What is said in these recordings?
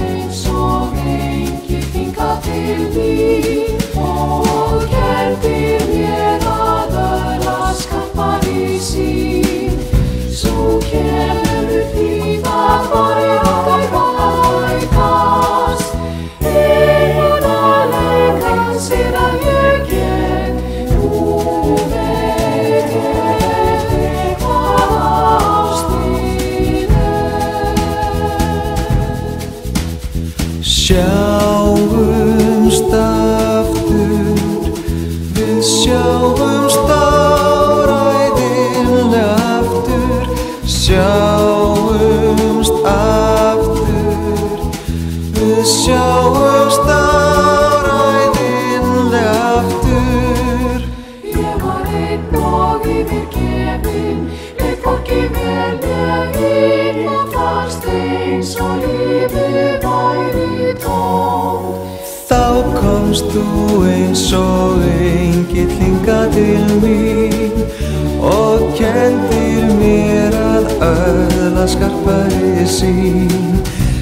eins og engill hingað til mín og kenndir mér að öðlast skammari sín. Sú kemur því að varir okkar bætast, einmanaleikans síðan ég get. Nú veit ég hvað ástin Sjáumst aftur, við sjáumst áræðinlega aftur. Sjáumst aftur, við sjáumst áræðinlega aftur. Ég var einn og yfirgefinn, leit hvorki vel né illa, fannst eins og lífið væri tómt. Þá komst þú eins og engill hingað til mín og kenndir mér að öðlast skarpari sýn.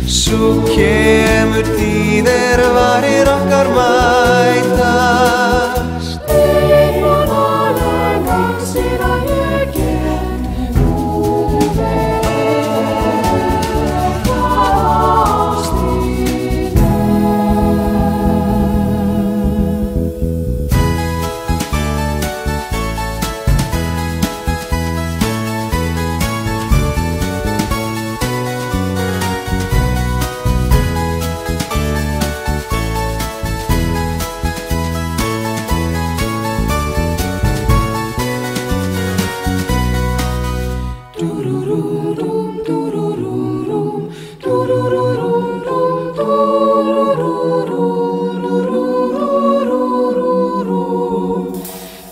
Sú kemur tíð varir okkar mætast, einmanaleikans síðan ég get. Nú veit ég hvað ástin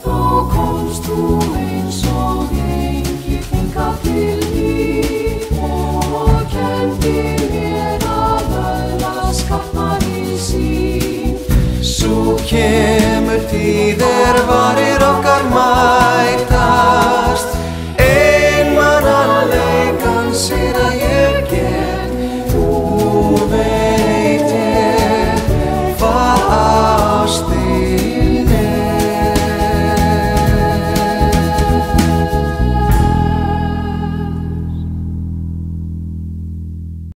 Þá komst þú eins og engill hingað til mín og kenndir mér að öðlast skammari sín. sú kemur tíð varir